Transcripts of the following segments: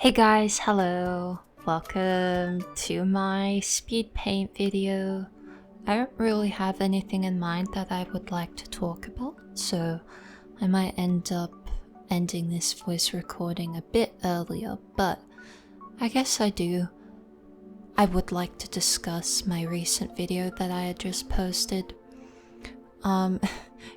Hey guys, hello. Welcome to my speed paint video. I don't really have anything in mind that I would like to talk about, so I might end up ending this voice recording a bit earlier, but I guess I do. I would like to discuss my recent video that I had just posted. It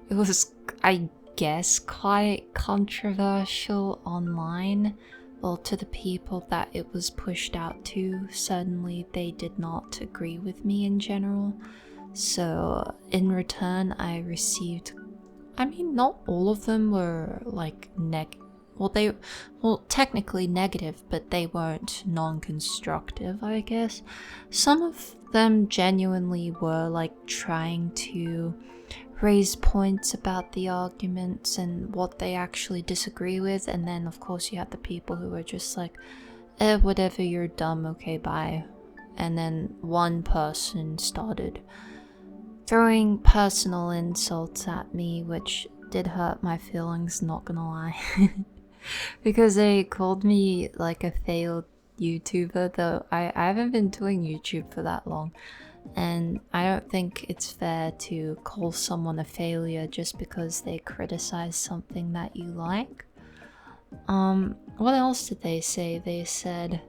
was, I guess, quite controversial online. Well, to the people that it was pushed out to, certainly they did not agree with me in general. So, in return, I received. Not all of them were like technically negative, but they weren't non constructive, I guess. Some of them genuinely were like trying to raise points about the arguments and what they actually disagree with, and then of course you have the people who are just like, whatever, you're dumb, okay, bye. And then one person started throwing personal insults at me, which did hurt my feelings, not gonna lie. Because they called me like a failed YouTuber, though I haven't been doing YouTube for that long. And I don't think it's fair to call someone a failure just because they criticize something that you like. What else did they say? They said,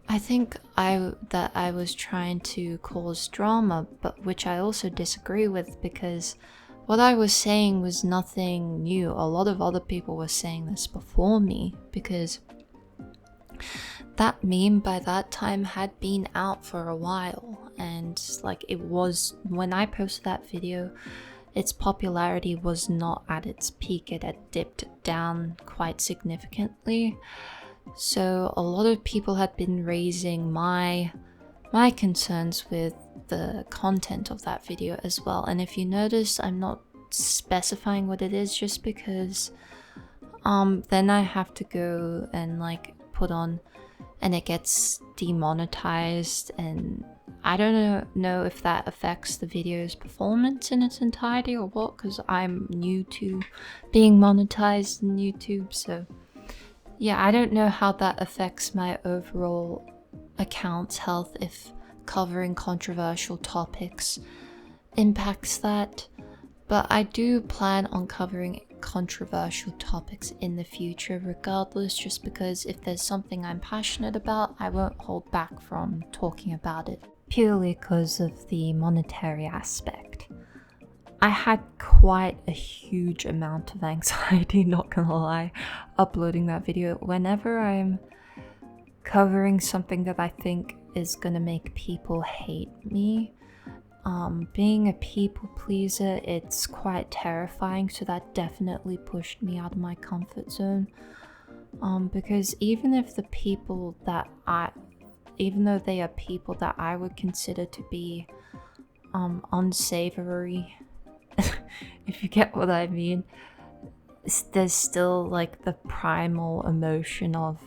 I think that I was trying to cause drama, but which I also disagree with, because what I was saying was nothing new. A lot of other people were saying this before me, because that meme by that time had been out for a while, and like, it was, when I posted that video, its popularity was not at its peak. It had dipped down quite significantly. So a lot of people had been raising my concerns with the content of that video as well. And if you notice, I'm not specifying what it is, just because then I have to go and like put on, and it gets demonetized, and I don't know if that affects the video's performance in its entirety or what, because I'm new to being monetized in YouTube. So yeah, I don't know how that affects my overall account's health, if covering controversial topics impacts that. But I do plan on covering controversial topics in the future regardless, just because if there's something I'm passionate about, I won't hold back from talking about it, purely because of the monetary aspect. I had quite a huge amount of anxiety, not gonna lie, uploading that video. Whenever I'm covering something that I think is gonna make people hate me, being a people pleaser, it's quite terrifying, so that definitely pushed me out of my comfort zone. Because even though they are people that I would consider to be unsavory, if you get what I mean, there's still like the primal emotion of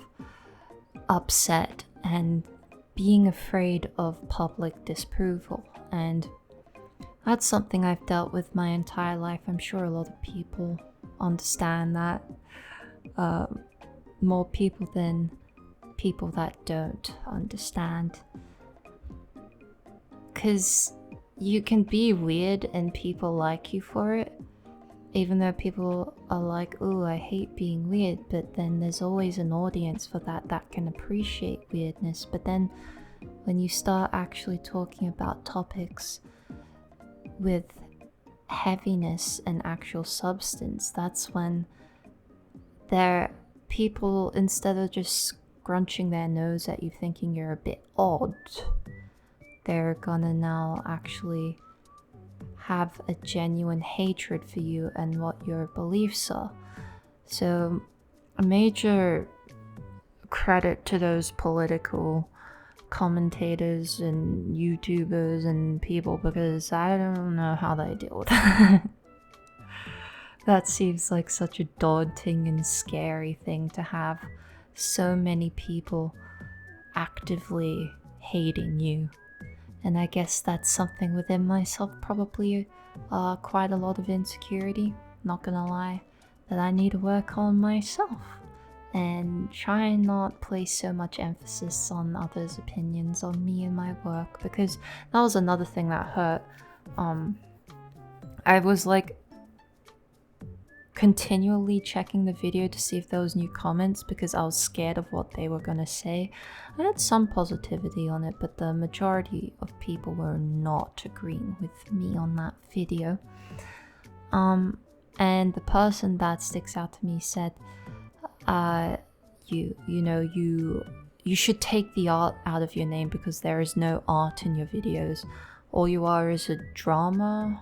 upset and being afraid of public disapproval. And that's something I've dealt with my entire life. I'm sure a lot of people understand that. More people than people that don't understand. Because you can be weird and people like you for it, even though people are like, oh, I hate being weird, but then there's always an audience for that can appreciate weirdness. But then when you start actually talking about topics with heaviness and actual substance, that's when people, instead of just scrunching their nose at you thinking you're a bit odd, they're gonna now actually have a genuine hatred for you and what your beliefs are. So a major credit to those political commentators and YouTubers and people, because I don't know how they deal with that. That seems like such a daunting and scary thing to have so many people actively hating you. And I guess that's something within myself, probably quite a lot of insecurity, not gonna lie, that I need to work on myself. and try and not place so much emphasis on others' opinions on me and my work, because that was another thing that hurt. I was like continually checking the video to see if there was new comments because I was scared of what they were gonna say. I had some positivity on it, but the majority of people were not agreeing with me on that video. And the person that sticks out to me said, you should take the art out of your name because there is no art in your videos. All you are is drama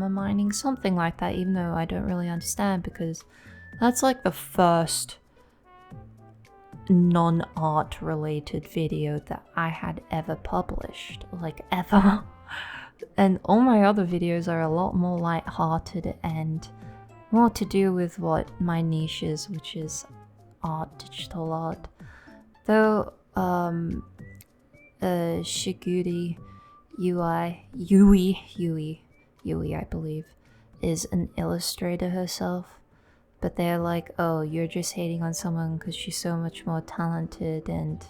mining, something like that, even though I don't really understand because that's like the first non-art related video that I had ever published, like ever. And all my other videos are a lot more light-hearted and more to do with what my niche is, which is art, digital art. Though Shiguri Yui, I believe, is an illustrator herself, but they're like, oh, you're just hating on someone because she's so much more talented and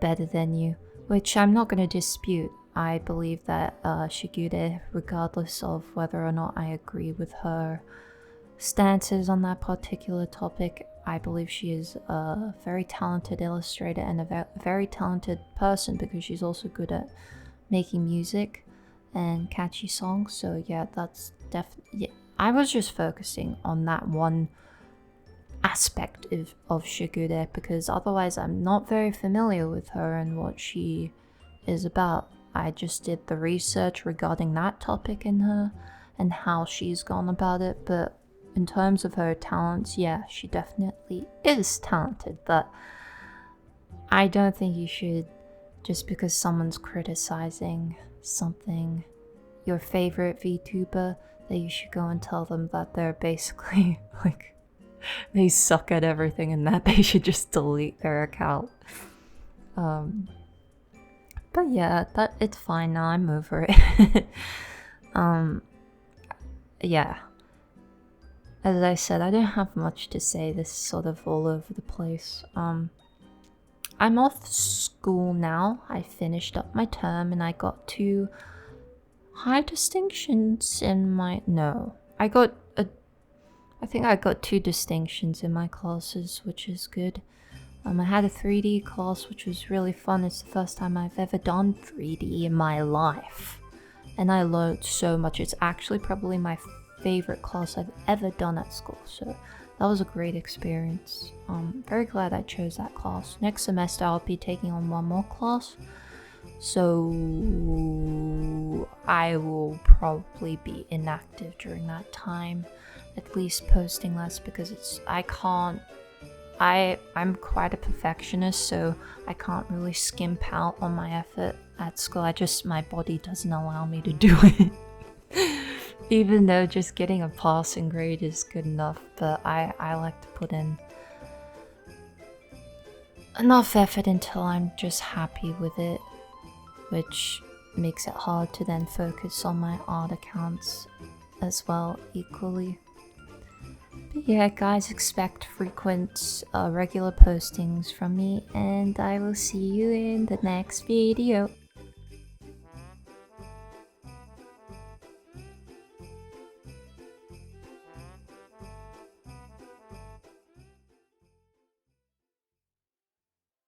better than you, which I'm not going to dispute. I believe that Shigure, regardless of whether or not I agree with her stances on that particular topic, I believe she is a very talented illustrator and a very talented person because she's also good at making music and catchy songs. So yeah, that's definitely, I was just focusing on that one aspect of Shigure because otherwise I'm not very familiar with her and what she is about. I just did the research regarding that topic in her and how she's gone about it, but in terms of her talents, yeah, she definitely is talented, but I don't think you should, just because someone's criticizing something, your favorite VTuber, that you should go and tell them that they're basically like, they suck at everything and that they should just delete their account. But yeah, that it's fine now, I'm over it. Yeah. As I said, I don't have much to say. This is sort of all over the place. I'm off school now. I finished up my term and I got 2 high distinctions in my... No. I think I got 2 distinctions in my classes, which is good. I had a 3D class, which was really fun. It's the first time I've ever done 3D in my life. And I learned so much. It's actually probably my favorite class I've ever done at school. So that was a great experience. Very glad I chose that class. Next semester I'll be taking on 1 more class. So I will probably be inactive during that time. At least posting less because I'm quite a perfectionist, so I can't really skimp out on my effort at school. My body doesn't allow me to do it. Even though just getting a passing grade is good enough, but I like to put in enough effort until I'm just happy with it, which makes it hard to then focus on my art accounts as well equally. But yeah, guys, expect frequent, regular postings from me, and I will see you in the next video.